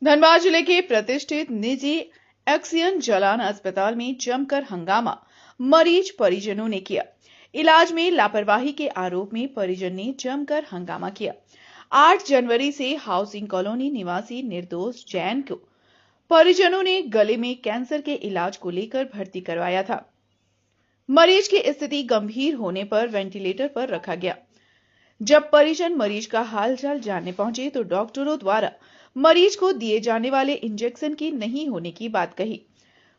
धनबाद जिले के प्रतिष्ठित निजी ऑक्सीजन जलान अस्पताल में जमकर हंगामा मरीज परिजनों ने किया। इलाज में लापरवाही के आरोप में परिजन ने जमकर हंगामा किया। 8 जनवरी से हाउसिंग कॉलोनी निवासी निर्दोष जैन को परिजनों ने गले में कैंसर के इलाज को लेकर भर्ती करवाया था। मरीज की स्थिति गंभीर होने पर वेंटिलेटर पर रखा गया। जब परिजन मरीज का हालचाल जानने पहुंचे तो डॉक्टरों द्वारा मरीज को दिए जाने वाले इंजेक्शन की नहीं होने की बात कही।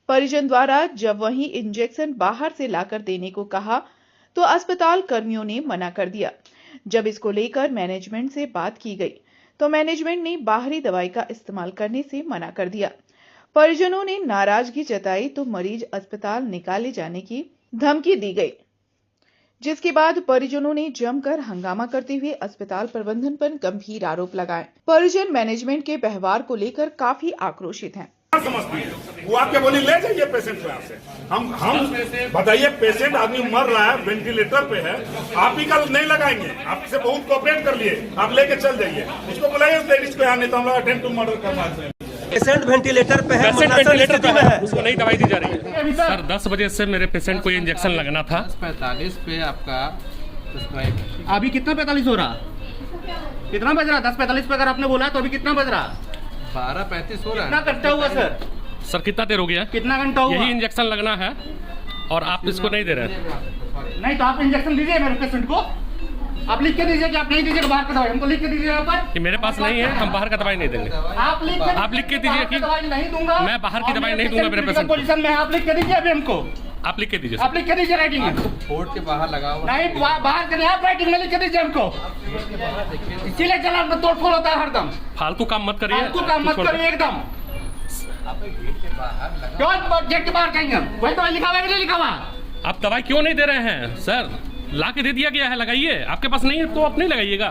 परिजन द्वारा जब वही इंजेक्शन बाहर से लाकर देने को कहा तो अस्पताल कर्मियों ने मना कर दिया। जब इसको लेकर मैनेजमेंट से बात की गई तो मैनेजमेंट ने बाहरी दवाई का इस्तेमाल करने से मना कर दिया। परिजनों ने नाराजगी जताई तो मरीज अस्पताल निकाले जाने की धमकी दी गई, जिसके बाद परिजनों ने जमकर हंगामा करते हुए अस्पताल प्रबंधन पर गंभीर आरोप लगाए। परिजन मैनेजमेंट के व्यवहार को लेकर काफी आक्रोशित हैं। वो आपके बोली ले जाइए पेशेंट को यहाँ से। हम बताइए, पेशेंट आदमी मर रहा है, वेंटिलेटर पे है, आप ही कल नहीं लगाएंगे। आपसे बहुत कोऑपरेट कर लिए, आप लेके चल जाइए। इसको बुलाइए उस लेडीज को यहाँ, नहीं तो हम लोग अटेम्प्ट टू मर्डर करना है। पेशेंट वेंटिलेटर पे है, पेशेंट वेंटिलेटर पे है, उसको नई दवाई दी जा रही है। सर 10 बजे से मेरे पेशेंट को ये इंजेक्शन लगना था। 45 पे आपका सब्सक्राइब। अभी कितना 45 हो रहा, कितना बज रहा? 10:45 पे अगर आपने बोला तो अभी कितना बज रहा? 12:35 हो रहा है। कितना घंटा हुआ सर? सर कितना देर हो गया? कितना घंटा हुआ? यही इंजेक्शन लगना है और आप इसको नहीं दे रहे हैं। नहीं तो आप इंजेक्शन दीजिए मेरे पेशेंट को। आप लिख के दीजिए कि आप नहीं दीजिएगा बाहर का दवाई, हमको लिख के दीजिए यहाँ पर कि मेरे पास नहीं है, हम बाहर का दवाई नहीं देंगे। आप लिख के दीजिए कि दवाई नहीं दूंगा, मैं बाहर की दवाई नहीं दूंगा मेरे पेशेंट को। पोजीशन में आप लिख के दीजिए अभी हमको। आप लिख के दीजिए, आप लिख के दीजिए राइटिंग में। बोर्ड के बाहर लगा हुआ नहीं बाहर के नहीं, आप राइटिंग में लिख के दीजिए हमको। इसीलिए चलान में तोड़फोड़ होता है हरदम। फालतू काम मत करिए, फालतू काम मत करिए एकदम। क्यों गेट के बाहर कहेंगे? वही दवाई लिखा हुआ है कि नहीं लिखा हुआ? आप दवाई क्यों नहीं दे रहे हैं? सर ला के दे दिया गया है, लगाइए। आपके पास नहीं है तो आप नहीं लगाइएगा।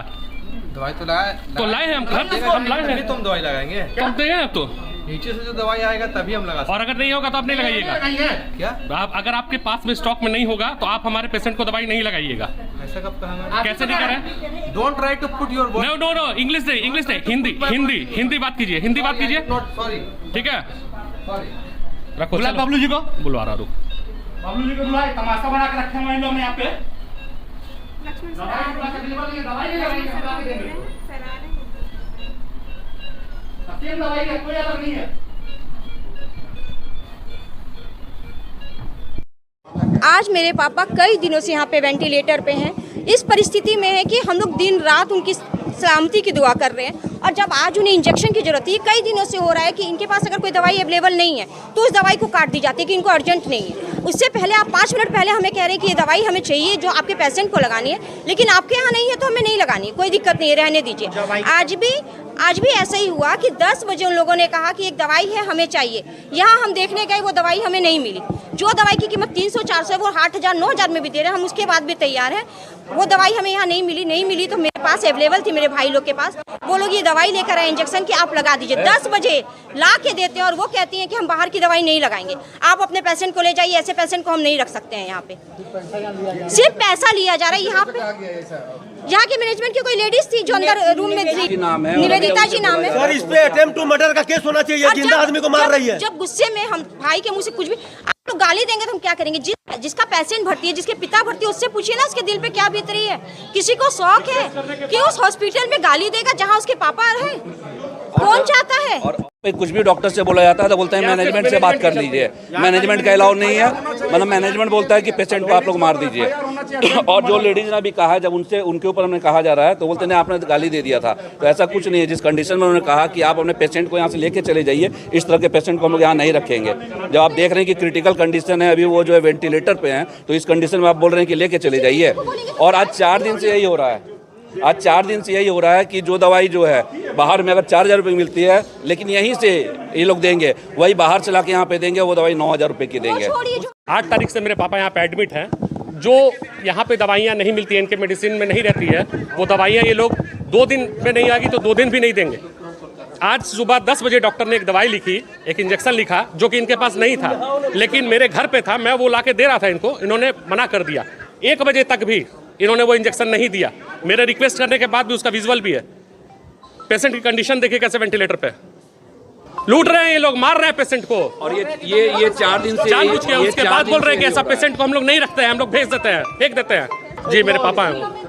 दवाई तो लाए हैं हम घर, हम लाए हैं। तुम दवाई लगाएंगे कब देंगे आप? तो नीचे से जो दवाई आएगा तभी हम लगा। और अगर नहीं होगा तो आप नहीं लगाइएगा। क्या आप अगर आपके पास में स्टॉक में नहीं होगा तो आप हमारे पेशेंट को दवाई नहीं लगाइएगा। ऐसा कब कहा? कैसे नहीं करें? Don't try to put your no no no, English नहीं, हिंदी बात कीजिए, हिंदी बात कीजिए। सॉरी, ठीक है, रखो। बुला बबलू जी को, बुलवा रहा हूँ। बबलू जी को बुलाए, तमाशा बना के रखे हैं लोग यहाँ पे। दवाई नहीं लगाएंगे, दवाई है, कोई अलग नहीं है। आज मेरे पापा कई दिनों से यहाँ पे वेंटिलेटर पे हैं। इस परिस्थिति में है कि हम लोग दिन रात उनकी सलामती की दुआ कर रहे हैं और जब आज उन्हें इंजेक्शन की जरूरत है, कई दिनों से हो रहा है कि इनके पास अगर कोई दवाई अवेलेबल नहीं है तो उस दवाई को काट दी जाती है कि इनको अर्जेंट नहीं है। उससे पहले आप 5 मिनट पहले हमें कह रहे हैं कि ये दवाई हमें चाहिए जो आपके पेशेंट को लगानी है, लेकिन आपके यहाँ नहीं है तो हमें नहीं लगानी, कोई दिक्कत नहीं है, रहने दीजिए। आज भी ऐसा ही हुआ कि 10 बजे उन लोगों ने कहा कि एक दवाई है हमें चाहिए। यहाँ हम देखने गए, वो दवाई हमें नहीं मिली। जो दवाई की कीमत 300-400 वो 8,000 9,000 में भी दे रहे हैं, हम उसके बाद भी तैयार हैं। वो दवाई हमें यहाँ नहीं मिली तो मेरे पास अवेलेबल थी, मेरे भाई लोग के पास। वो लोग ये दवाई लेकर आए इंजेक्शन की, आप लगा दीजिए। 10 बजे ला के देते हैं और वो कहती हैं कि हम बाहर की दवाई नहीं लगाएंगे, आप अपने पेशेंट को ले जाइए, ऐसे पेशेंट को हम नहीं रख सकते हैं यहाँ पे। सिर्फ पैसा लिया जा रहा है यहाँ पे। यहाँ की मैनेजमेंट की कोई लेडीज थी जो अंदर रूम में थी, निवेदिता जी नाम है। सर इस पे अटेम्प्ट टू मर्डर का केस होना चाहिए, जिंदा आदमी को मार रही है। जब गुस्से में हम भाई के मुंह से कुछ भी आप लोग गाली देंगे तो हम क्या करेंगे? जिसका पेशेंट भर्ती है, जिसके पिता भर्ती है, उससे पूछिए ना उसके दिल पे क्या बीत रही है। किसी को शौक है कि उस हॉस्पिटल में गाली देगा जहाँ उसके पापा रहे? कौन चाहता है? और कुछ भी डॉक्टर से बोला जाता है तो बोलते हैं मैनेजमेंट से बात कर लीजिए। मैनेजमेंट का अलाउ नहीं है, मतलब मैनेजमेंट बोलता है कि पेशेंट को आप लोग मार दीजिए। और जो लेडीज ने भी कहा है, जब उनके ऊपर हमने कहा जा रहा है तो बोलते हैं आपने गाली दे दिया था। तो ऐसा कुछ नहीं है। जिस कंडीशन में उन्होंने कहा कि आप अपने पेशेंट को यहाँ से लेके चले जाइए, इस तरह के पेशेंट को हम लोग यहाँ नहीं रखेंगे। जब आप देख रहे हैं कि क्रिटिकल कंडीशन है, अभी वो जो है वेंटिलेटर पे हैं, तो इस कंडीशन में आप बोल रहे हैं कि लेके चले जाइए। और आज 4 दिन से यही हो रहा है। आज 4 दिन से यही हो रहा है कि जो दवाई जो है बाहर में अगर 4,000 रुपये मिलती है, लेकिन यहीं से ये लोग देंगे, वही बाहर से लाके यहाँ पे देंगे, वो दवाई 9,000 रुपये की देंगे। 8 तारीख से मेरे पापा यहाँ पे एडमिट हैं। जो यहाँ पे दवाइयाँ नहीं मिलती हैं, इनके मेडिसिन में नहीं रहती है, वो दवाइयाँ ये लोग 2 दिन में नहीं आएगी तो 2 दिन भी नहीं देंगे। आज सुबह 10 बजे डॉक्टर ने एक दवाई लिखी, एक इंजेक्शन लिखा जो कि इनके पास नहीं था, लेकिन मेरे घर पे था, मैं वो ला के दे रहा था इनको, इन्होंने मना कर दिया। 1 बजे तक भी इन्होंने वो इंजेक्शन नहीं दिया। मेरे रिक्वेस्ट करने के बाद भी, उसका विजुअल भी है। पेशेंट की कंडीशन देखिए कैसे वेंटिलेटर पे। लूट रहे हैं ये लोग, मार रहे हैं पेशेंट को। और ये 4 दिन से जानबूझ के ये उसके 4 बाद दिन बोल रहे हैं से कि ये ऐसा हो रहा है। पेशेंट को हम लोग नहीं रखते हैं, हम लोग भेज देते हैं, फेंक देते हैं। जी मेरे पापा हैं।